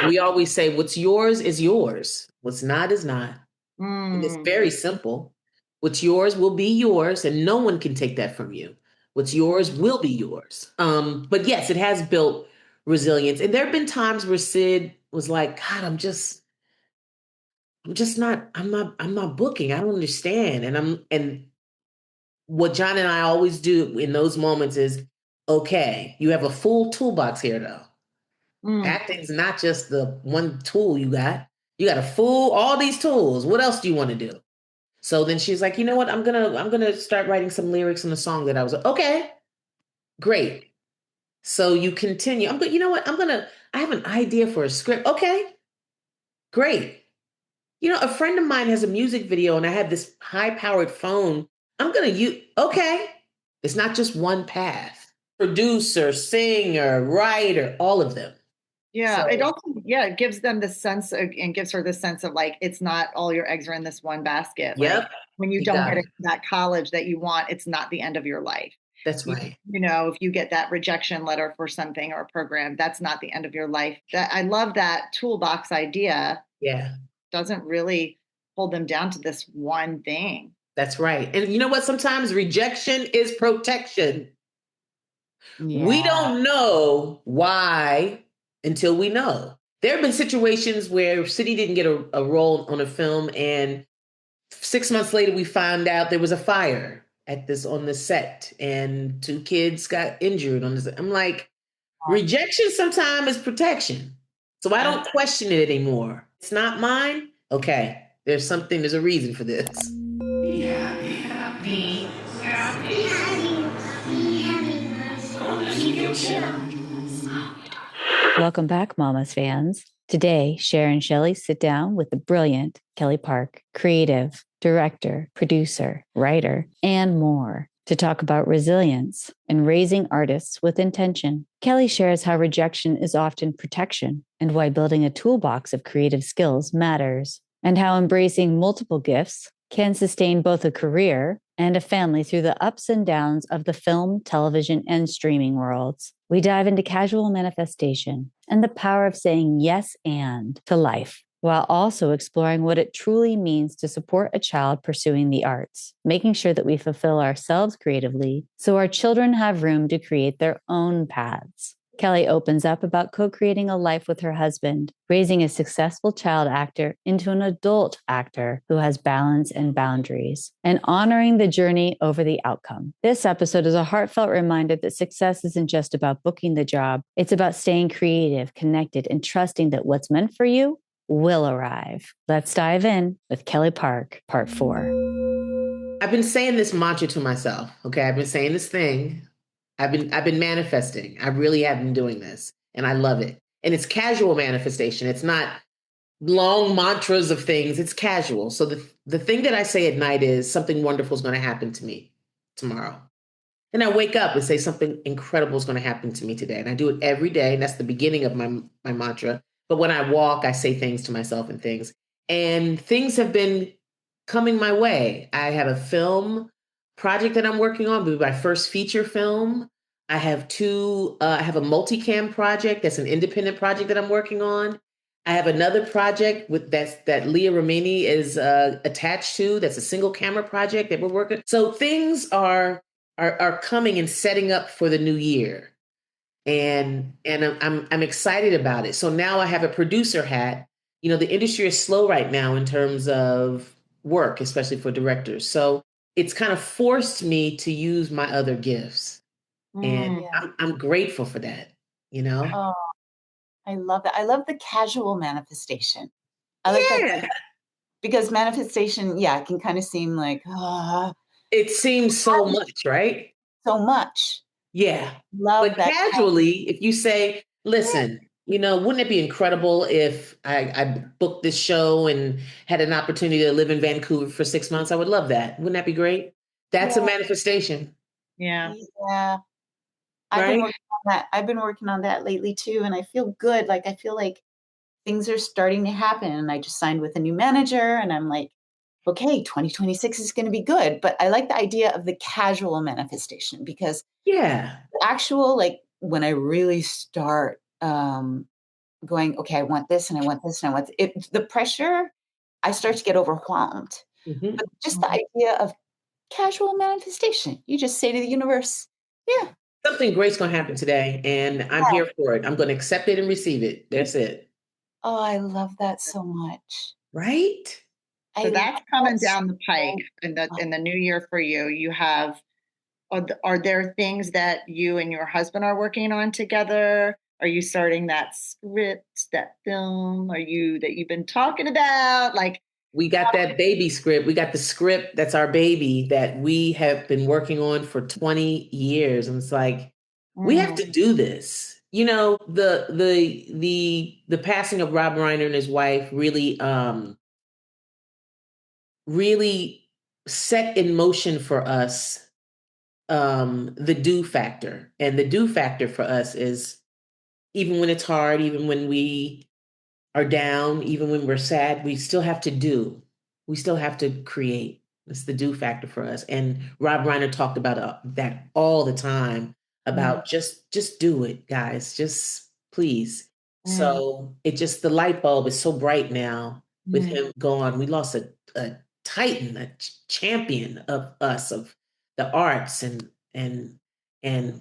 We always say what's yours is yours. What's not is not. And it's Mm. very simple. What's yours will be yours, and no one can take that from you. What's yours will be yours. But yes, it has built resilience. And there have been times where Sid was like, God, I'm not booking. I don't understand. And what John and I always do in those moments is, okay, you have a full toolbox here though. Mm. Acting's not just the one tool you got. You got a full, all these tools. What else do you want to do? So then she's like, you know what? I'm gonna start writing some lyrics in the song that I was okay, great. So you continue. You know what? I have an idea for a script. Okay, great. You know, a friend of mine has a music video and I have this high-powered phone. I'm gonna use okay. It's not just one path. Producer, singer, writer, all of them. Yeah, it So also, yeah, it gives them the sense of, and gives her the sense of like, it's not all your eggs are in this one basket. Like yep, when you you don't got get it. into that college that you want, it's not the end of your life. That's You, right. you know, if you get that rejection letter for something or a program, that's not the end of your life. That I love that toolbox idea. Yeah. Doesn't really hold them down to this one thing. That's right. And you know what? Sometimes rejection is protection. We Yeah. don't know why until we know. There have been situations where City didn't get a role on a film, and 6 months later, we found out there was a fire at this on the set, and two kids got injured on this. I'm like, rejection sometimes is protection. So I don't question it anymore. It's not mine. Okay, there's a reason for this. Welcome back, Mama's fans. Today, Cher and Shelly sit down with the brilliant Kelly Park, creative, director, producer, writer, and more, to talk about resilience and raising artists with intention. Kelly shares how rejection is often protection and why building a toolbox of creative skills matters, and how embracing multiple gifts can sustain both a career and a family through the ups and downs of the film, television, and streaming worlds. We dive into casual manifestation and the power of saying yes and to life, while also exploring what it truly means to support a child pursuing the arts, making sure that we fulfill ourselves creatively so our children have room to create their own paths. Kelly opens up about co-creating a life with her husband, raising a successful child actor into an adult actor who has balance and boundaries, and honoring the journey over the outcome. This episode is a heartfelt reminder that success isn't just about booking the job. It's about staying creative, connected, and trusting that what's meant for you will arrive. Let's dive in with Kelly Park, part 4. I've been saying this mantra to myself. Okay, I've been saying this thing. I've been manifesting. I really have been doing this, and I love it. And it's casual manifestation. It's not long mantras of things. It's casual. So the thing that I say at night is something wonderful is going to happen to me tomorrow. And I wake up and say something incredible is going to happen to me today. And I do it every day. And that's the beginning of my mantra. But when I walk, I say things to myself and things. And things have been coming my way. I have a film project that I'm working on, it'll be my first feature film. I have a multicam project that's an independent project that I'm working on. I have another project that Leah Romini is attached to. That's a single camera project that we're working. So things are coming and setting up for the new year, and I'm excited about it. So now I have a producer hat. You know, the industry is slow right now in terms of work, especially for directors. So it's kind of forced me to use my other gifts, and Mm. I'm grateful for that. You know, Oh, I love that. I love the casual manifestation. I like that yeah. because manifestation, yeah, it can kind of seem like It seems so much, right? so much. Yeah. Love But that. casually, if you say, listen, you know, wouldn't it be incredible if I booked this show and had an opportunity to live in Vancouver for 6 months? I would love that. Wouldn't that be great? That's a Yeah, manifestation, Yeah. yeah. I've been right? working on that. I've been working on that lately too, and I feel good. Like I feel like things are starting to happen. And I just signed with a new manager, and I'm like, okay, 2026 is going to be good. But I like the idea of the casual manifestation because Yeah. the actual, like when I really start going, okay, I want this and I want this and I want it. The pressure, I start to get overwhelmed. Mhm. But just the idea of casual manifestation, you just say to the universe, yeah. Something great's going to happen today, and I'm here for it. I'm going to accept it and receive it. That's it. Oh, I love that so much. Right? So that's coming down the pike in the new year for you. You have, are there things that you and your husband are working on together? Are you starting that script, that film? That you've been talking about? Like, We got that baby script. We got the script that's our baby that we have been working on for 20 years. And it's like, we have to do this. You know, the passing of Rob Reiner and his wife really set in motion for us the do factor. And the do factor for us is, even when it's hard, even when we are down, even when we're sad, we still have to do. We still have to create. It's the do factor for us. And Rob Reiner talked about that all the time, about just do it, guys. Just please. So the light bulb is so bright now with him gone. We lost a titan, a champion of us, of the arts, and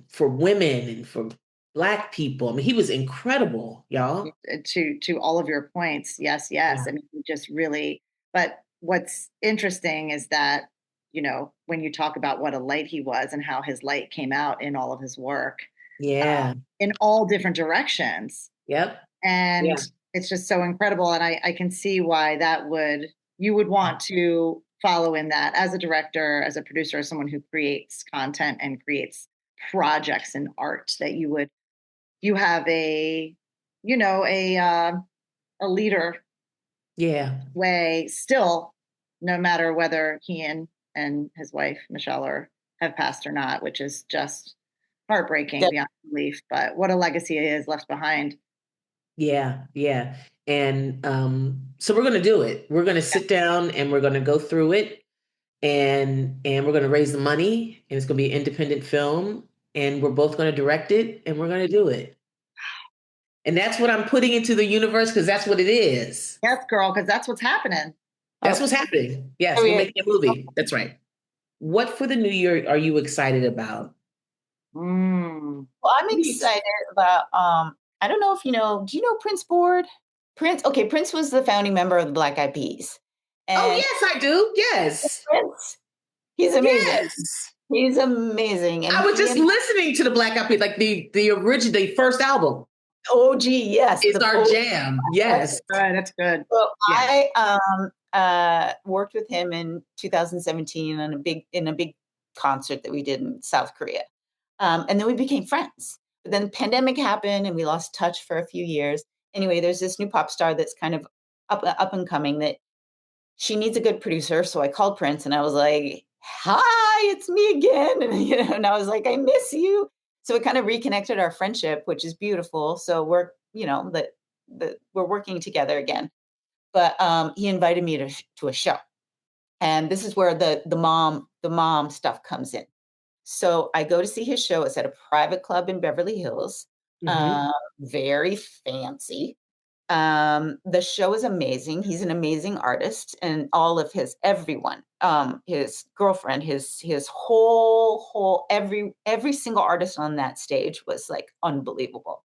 for women and for Black people. I mean, he was incredible, y'all. To all of your points, yes. Yeah. I mean, he just really. But what's interesting is that, you know, when you talk about what a light he was and how his light came out in all of his work, Yeah. in all different directions, Yep. and Yeah. it's just so incredible. And I can see why you would want to follow in that as a director, as a producer, as someone who creates content and creates projects and art, that you have a leader Yeah. way still, no matter whether he and his wife Michelle have passed or not, which is just heartbreaking beyond belief. But what a legacy he has left behind. Yeah. Yeah. And so we're gonna do it. We're gonna sit down and we're gonna go through it, and we're gonna raise the money, and it's gonna be an independent film, and we're both gonna direct it, and we're gonna do it. And that's what I'm putting into the universe, because that's what it is. Yes, girl, because that's what's happening. That's what's happening. Yes, we're making a movie. That's right. What for the new year are you excited about? Well, I'm excited about, I don't know if do you know Prince Board? Prince was the founding member of the Black Eyed Peas. Oh, And yes, I do. Yes. Prince, he's amazing. Yes. He's amazing. And I was just listening to the Black Eyed Peas, like the original, the first album. OG, yes. It's our jam. Yes. That's good. So Yeah. I worked with him in 2017 in a big concert that we did in South Korea. And then we became friends. But then the pandemic happened and we lost touch for a few years. Anyway, there's this new pop star that's kind of up and coming, that she needs a good producer. So I called Prince and I was like, hi, it's me again. And, and I was like, I miss you. So it kind of reconnected our friendship, which is beautiful. So we're, we're working together again. But he invited me to a show. And this is where the mom stuff comes in. So I go to see his show. It's at a private club in Beverly Hills. Very fancy. The show is amazing. He's an amazing artist, and all of everyone, his girlfriend, his whole every single artist on that stage was like unbelievable.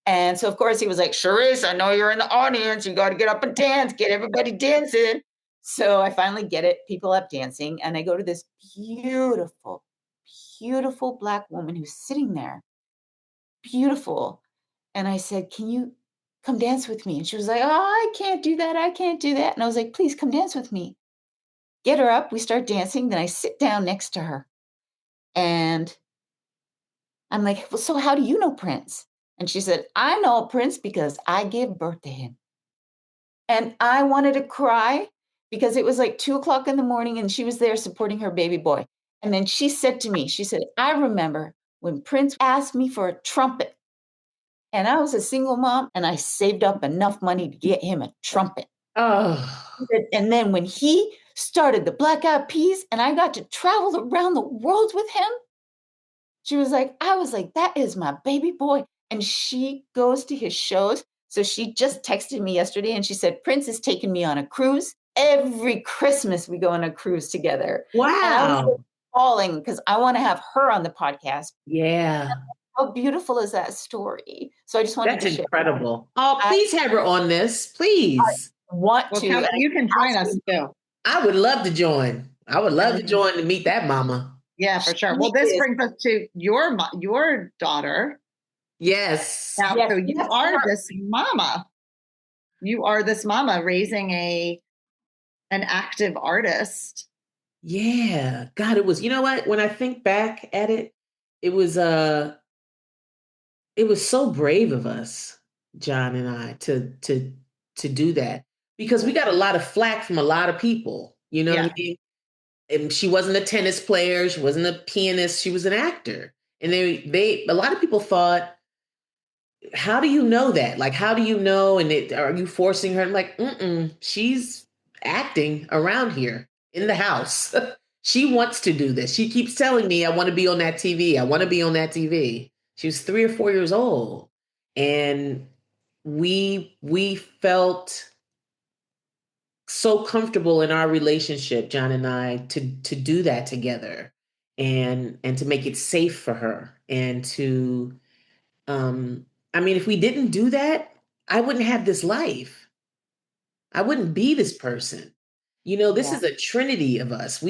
And so of course he was like, Cherice, I know you're in the audience. You got to get up and dance, get everybody dancing. So I finally get it, people up dancing, and I go to this beautiful, beautiful Black woman who's sitting there, beautiful. And I said, can you come dance with me? And she was like, oh, I can't do that. I can't do that. And I was like, please come dance with me. Get her up. We start dancing. Then I sit down next to her. And I'm like, well, so how do you know Prince? And she said, I know Prince because I gave birth to him. And I wanted to cry because it was like 2:00 in the morning and she was there supporting her baby boy. And then she said to me, she said, I remember when Prince asked me for a trumpet. And I was a single mom and I saved up enough money to get him a trumpet. Oh. And then when he started the Black Eyed Peas and I got to travel around the world with him, I was like, that is my baby boy. And she goes to his shows. So she just texted me yesterday and she said, Prince is taking me on a cruise. Every Christmas we go on a cruise together. And I was Wow. falling because I want to have her on the podcast. Yeah. How beautiful is that story? So I just wanted That's to share. incredible. Oh, please have her on this. Please. Want Well, to. Kelly, you can join us too. I would love to join. I would love to join to meet that mama. Yeah, for sure. Well, this brings us to your daughter. Yes. Now, Yes, so you yes, are her. this mama. You are this mama raising an active artist. Yeah. God, it was, you know what? When I think back at it, it was so brave of us, John and I, to do that. Because we got a lot of flack from a lot of people. You know what I mean? And she wasn't a tennis player, she wasn't a pianist, she was an actor. And a lot of people thought, how do you know that? Like, how do you know? And are you forcing her? I'm like, she's acting around here in the house. She wants to do this. She keeps telling me, I want to be on that TV. I want to be on that TV. She was 3 or 4 years old. And we felt so comfortable in our relationship, John and I, to do that together and to make it safe for her and to I mean, if we didn't do that, I wouldn't have this life. I wouldn't be this person. You know, this is a trinity of us.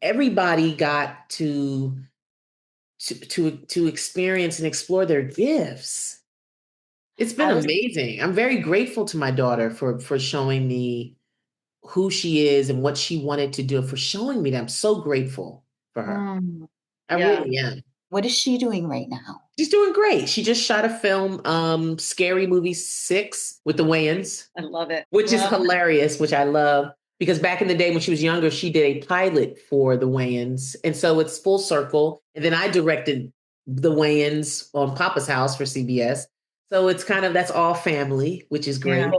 Everybody got to experience and explore their gifts. It's been amazing. I'm very grateful to my daughter for showing me who she is and what she wanted to do, for showing me that. I'm so grateful for her. I really am. What is she doing right now? She's doing great. She just shot a film, Scary Movie 6 with the Wayans. I love it. Which is hilarious, which I love. Because back in the day when she was younger, she did a pilot for the Wayans. And so it's full circle. And then I directed the Wayans on Papa's House for CBS. So it's kind of, that's all family, which is great. Yeah.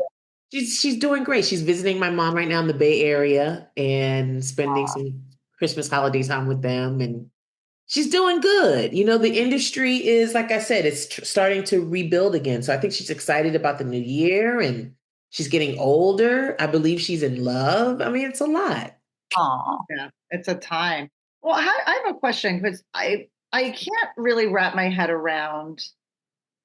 She's doing great. She's visiting my mom right now in the Bay Area and spending some Christmas holiday time with them. And she's doing good. You know, the industry is, like I said, it's starting to rebuild again. So I think she's excited about the new year and she's getting older. I believe she's in love. I mean, it's a lot. Yeah, it's a time. Well, I have a question because I can't really wrap my head around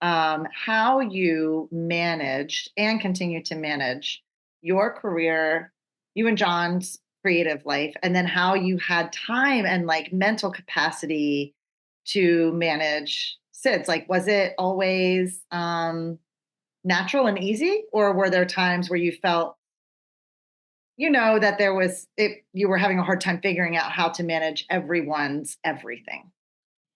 how you managed and continue to manage your career, you and John's creative life, and then how you had time and like mental capacity to manage SIDS. Like, was it always natural and easy, or were there times where you felt, that you were having a hard time figuring out how to manage everyone's everything?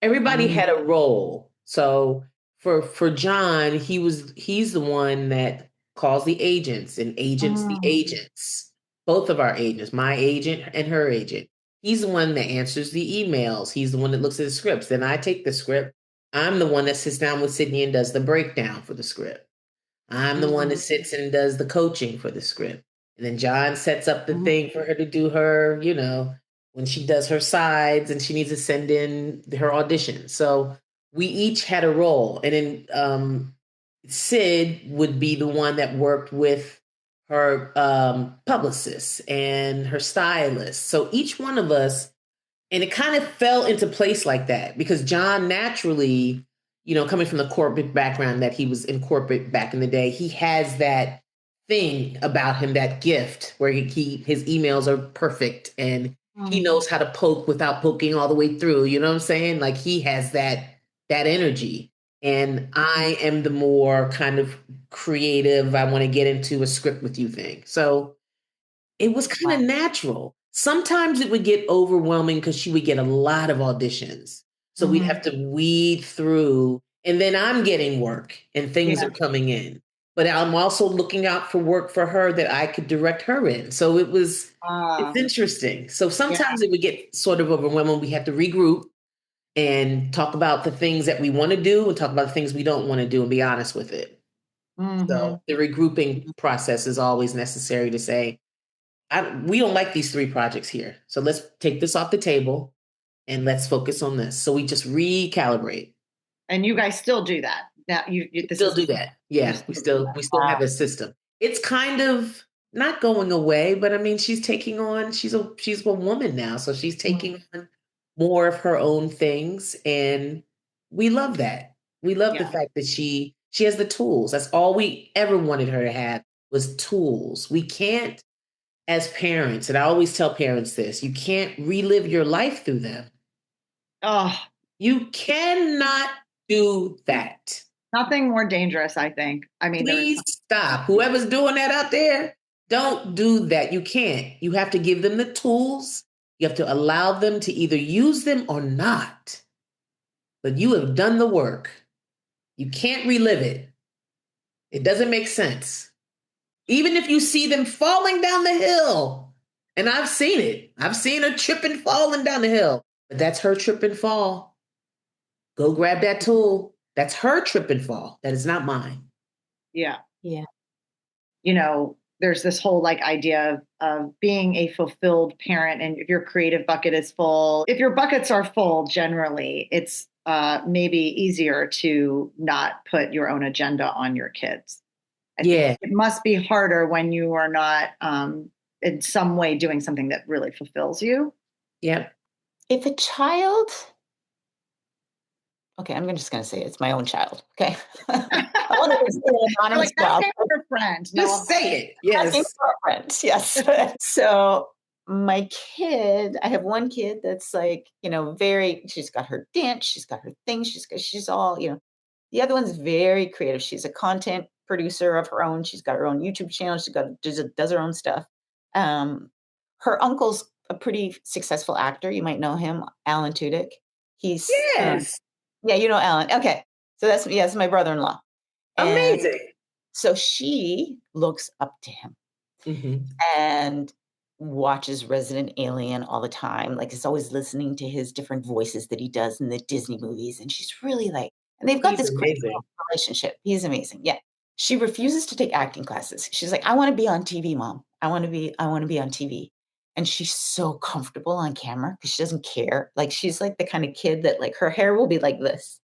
Everybody had a role. So for John, he's the one that calls the agents and agents the agents. Both of our agents, my agent and her agent. He's the one that answers the emails. He's the one that looks at the scripts. Then I take the script. I'm the one that sits down with Sydney and does the breakdown for the script. I'm the one that sits and does the coaching for the script. And then John sets up the thing for her to do her, when she does her sides and she needs to send in her audition. So we each had a role. And then Sid would be the one that worked with her publicist and her stylist. So each one of us, and it kind of fell into place like that because John naturally, coming from the corporate background that he was in corporate back in the day, he has that thing about him, that gift where his emails are perfect and he knows how to poke without poking all the way through. You know what I'm saying? Like he has that energy. And I am the more kind of creative, I want to get into a script with you thing. So it was kind of natural. Sometimes it would get overwhelming because she would get a lot of auditions. So we'd have to weed through, and then I'm getting work and things are coming in. But I'm also looking out for work for her that I could direct her in. So it's interesting. So sometimes it would get sort of overwhelming. We have to regroup and talk about the things that we want to do and talk about the things we don't want to do and be honest with it. So the regrouping process is always necessary to say, we don't like these 3 projects here. So let's take this off the table and let's focus on this. So we just recalibrate. And you guys still do that. Now this Still is do that. Yeah, we still have a system. It's kind of not going away, but I mean, she's a woman now, so she's taking on more of her own things, and we love that. We love the fact that she has the tools. That's all we ever wanted her to have was tools. We can't, as parents, and I always tell parents this, you can't relive your life through them. Oh, you cannot do that. Nothing more dangerous, I think. I mean, please stop. Whoever's doing that out there, don't do that. You can't. You have to give them the tools. You have to allow them to either use them or not. But you have done the work. You can't relive it. It doesn't make sense. Even if you see them falling down the hill, and I've seen it. I've seen her tripping, falling down the hill. But that's her trip and fall. Go grab that tool. That's her trip and fall. That is not mine. Yeah. Yeah. You know, there's this whole like idea of being a fulfilled parent. And if your creative bucket is full, if your buckets are full, generally, it's maybe easier to not put your own agenda on your kids. I think it must be harder when you are not in some way doing something that really fulfills you. Yeah. If a child, okay, I'm just going to say it's my own child. Okay. I want to say an honest job. Your friend. Just say it. Yes. For a friend. Yes. So my kid, I have one kid that's like, she's got her dance, she's got her things, she's all, the other one's very creative. She's a content producer of her own. She's got her own YouTube channel. Does her own stuff. Her uncle's a pretty successful actor. You might know him, Alan Tudyk. He's yeah, you know Alan. Okay, so that's my brother-in-law. Amazing. So she looks up to him and watches Resident Alien all the time. Like, is always listening to his different voices that he does in the Disney movies, and she's really like, and they've got this great relationship. He's amazing. Yeah. She refuses to take acting classes. She's like, I want to be on TV, Mom. I want to be on TV. And she's so comfortable on camera because she doesn't care. Like, she's like the kind of kid that like her hair will be like this.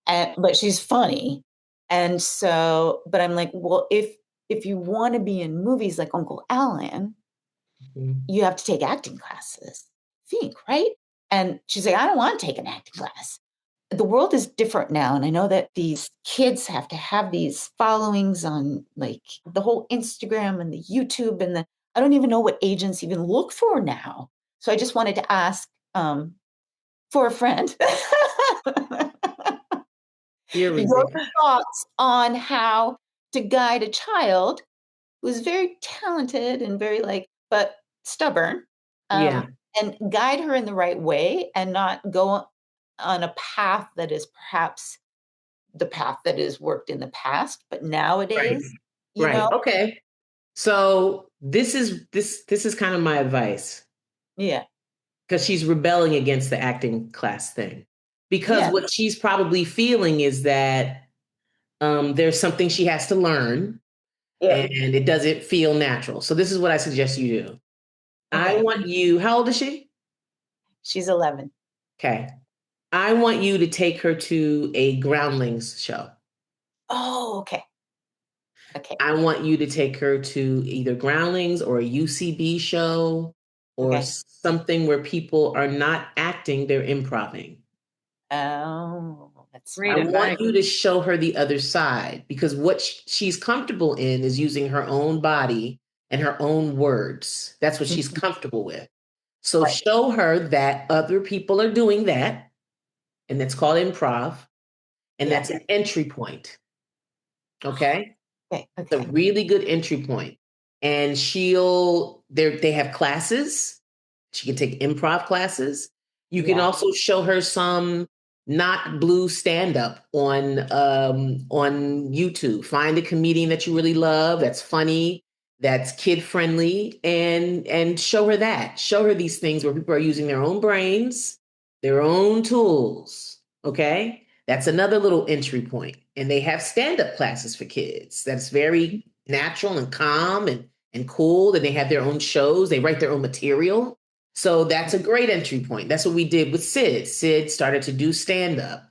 But she's funny. And so, but I'm like, well, if you want to be in movies like Uncle Alan, you have to take acting classes. Think, right? And she's like, I don't want to take an acting class. The world is different now. And I know that these kids have to have these followings on like the whole Instagram and the YouTube and I don't even know what agents even look for now. So I just wanted to ask for a friend your thoughts on how to guide a child who's very talented and very but stubborn. And guide her in the right way and not go on a path that is perhaps the path that is worked in the past, but nowadays, you know? Okay. So this is kind of my advice. Yeah. Because she's rebelling against the acting class thing. Because what she's probably feeling is that there's something she has to learn and it doesn't feel natural. So this is what I suggest you do. Okay. I want you, how old is she? She's 11. Okay. I want you to take her to a Groundlings show. Oh, okay. Okay. I want you to take her to either Groundlings or a UCB show or something where people are not acting, they're improvising. Oh, that's great. I want you to show her the other side because what she's comfortable in is using her own body and her own words. That's what she's comfortable with. So show her that other people are doing that. And that's called improv. And that's an entry point. Okay? Okay. It's a really good entry point. And they have classes. She can take improv classes. You can also show her some not blue stand-up on YouTube. Find a comedian that you really love, that's funny, that's kid-friendly, and show her that. Show her these things where people are using their own brains, their own tools, okay? That's another little entry point. And they have stand-up classes for kids. That's very natural and calm and cool. And they have their own shows. They write their own material. So that's a great entry point. That's what we did with Sid. Sid started to do stand-up.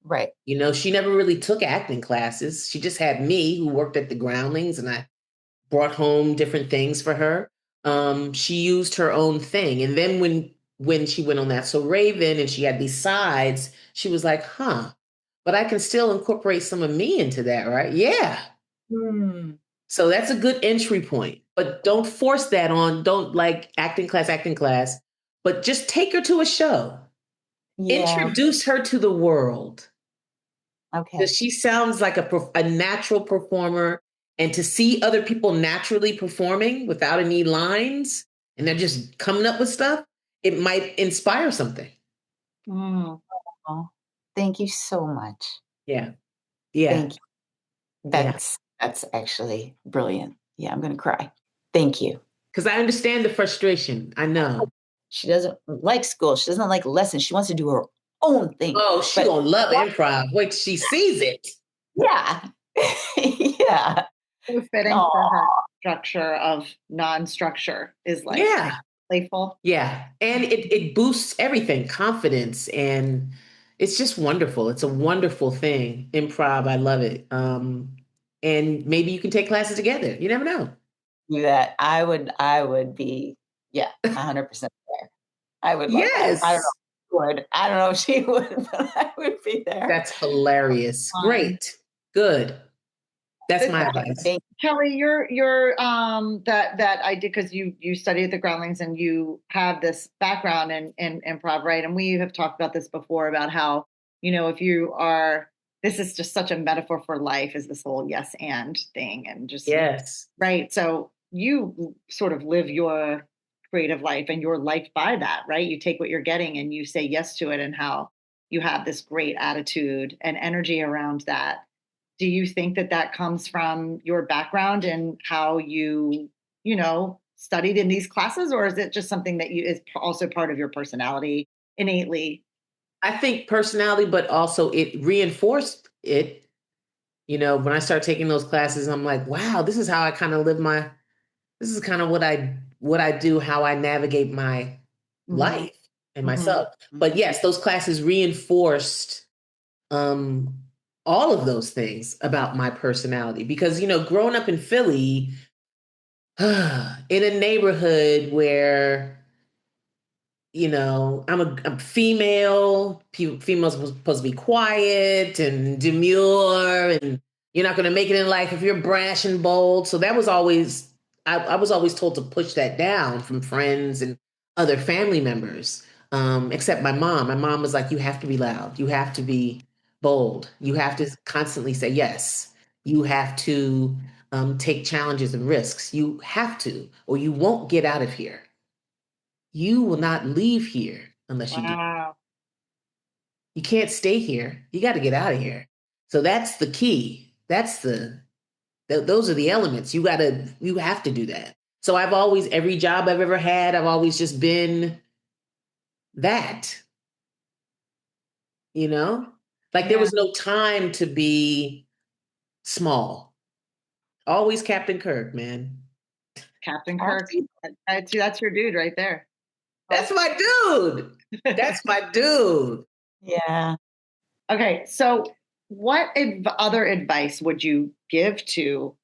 Right. You know, she never really took acting classes. She just had me who worked at the Groundlings, and I brought home different things for her. She used her own thing. And then when she went on That So Raven and she had these sides, she was like, huh, but I can still incorporate some of me into that, right? Yeah. So that's a good entry point. But don't force that on. Don't like acting class, but just take her to a show. Yeah. Introduce her to the world. Okay. Because she sounds like a natural performer. And to see other people naturally performing without any lines and they're just coming up with stuff, it might inspire something. Oh, thank you so much. Yeah. Yeah. Thank you. That's actually brilliant. Yeah, I'm going to cry. Thank you. Because I understand the frustration. I know. She doesn't like school. She doesn't like lessons. She wants to do her own thing. Oh, she gonna love improv. Wait till she sees it. Yeah. Yeah. So fitting for her structure of non-structure is like playful. Yeah. And it boosts everything, confidence, and it's just wonderful. It's a wonderful thing. Improv, I love it. And maybe you can take classes together. You never know. Do that. I would be, 100% there. I would love Yes. that. I don't know if she would, but I would be there. That's hilarious. Great. Good. That's my advice. Kelly, you're that I did because you studied at the Groundlings and you have this background in improv, right? And we have talked about this before about how, you know, if you are, this is just such a metaphor for life, is this whole yes and thing, and just right. So you sort of live your creative life and your life by that, right? You take what you're getting and you say yes to it, and how you have this great attitude and energy around that. Do you think that comes from your background and how you studied in these classes, or is it just something that is also part of your personality innately? I think personality, but also it reinforced it. You know, when I started taking those classes, I'm like, wow, this is how I kind of this is kind of what I do, how I navigate my life and myself. But yes, those classes reinforced all of those things about my personality, because, you know, growing up in Philly, in a neighborhood where, you know, I'm female, females are supposed to be quiet and demure, and you're not going to make it in life if you're brash and bold. So that was always, I was always told to push that down from friends and other family members, except my mom. My mom was like, you have to be loud. You have to be bold. You have to constantly say yes. You have to take challenges and risks. You have to, or you won't get out of here. You will not leave here unless you do. You can't stay here. You got to get out of here. So that's the key. That's those are the elements. You have to do that. So I've always, every job I've ever had, I've always just been that, you know, like there was no time to be small. Always Captain Kirk, man. Captain Kirk. That's your dude right there. That's my dude. That's my dude. Yeah. Okay. So what other advice would you give to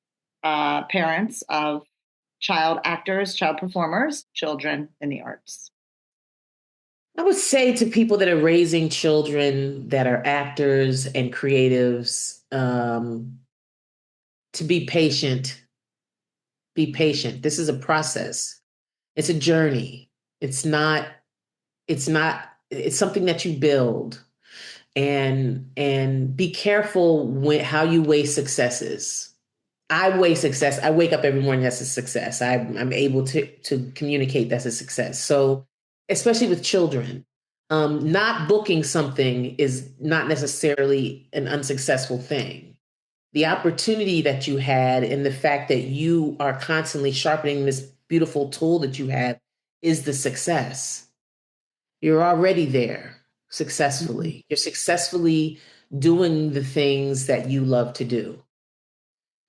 parents of child actors, child performers, children in the arts? I would say to people that are raising children that are actors and creatives, to be patient. Be patient. This is a process. It's a journey. It's something that you build. And be careful how you weigh successes. I weigh success. I wake up every morning, that's a success. I'm able to communicate, that's a success. So especially with children, not booking something is not necessarily an unsuccessful thing. The opportunity that you had and the fact that you are constantly sharpening this beautiful tool that you have is the success. You're already there successfully. You're successfully doing the things that you love to do.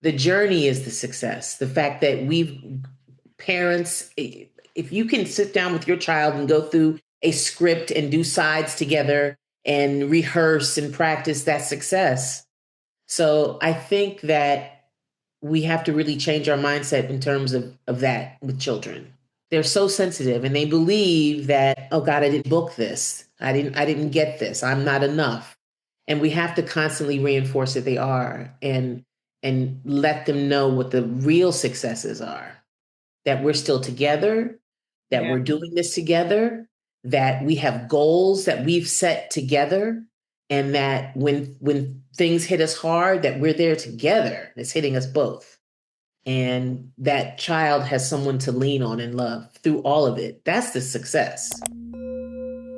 The journey is the success. The fact that parents, if you can sit down with your child and go through a script and do sides together and rehearse and practice that success. So I think that we have to really change our mindset in terms of that with children. They're so sensitive and they believe that, oh God, I didn't book this. I didn't get this. I'm not enough. And we have to constantly reinforce that they are and let them know what the real successes are. That we're still together, that we're doing this together, that we have goals that we've set together, and that when things hit us hard, that we're there together. It's hitting us both. And that child has someone to lean on and love through all of it. That's the success.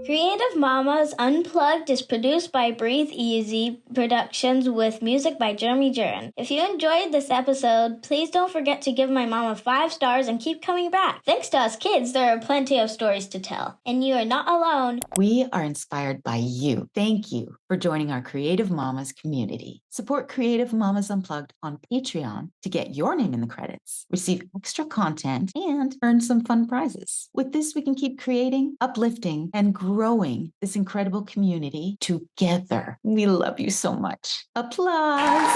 Creative Mamas Unplugged is produced by Breatheasy Productions with music by Jeremy Jurin. If you enjoyed this episode, please don't forget to give my mama 5 stars and keep coming back. Thanks to us kids, there are plenty of stories to tell. And you are not alone. We are inspired by you. Thank you for joining our Creative Mamas community. Support Creative Mamas Unplugged on Patreon to get your name in the credits, receive extra content, and earn some fun prizes. With this, we can keep creating, uplifting, and growing this incredible community together. We love you so much. Applause.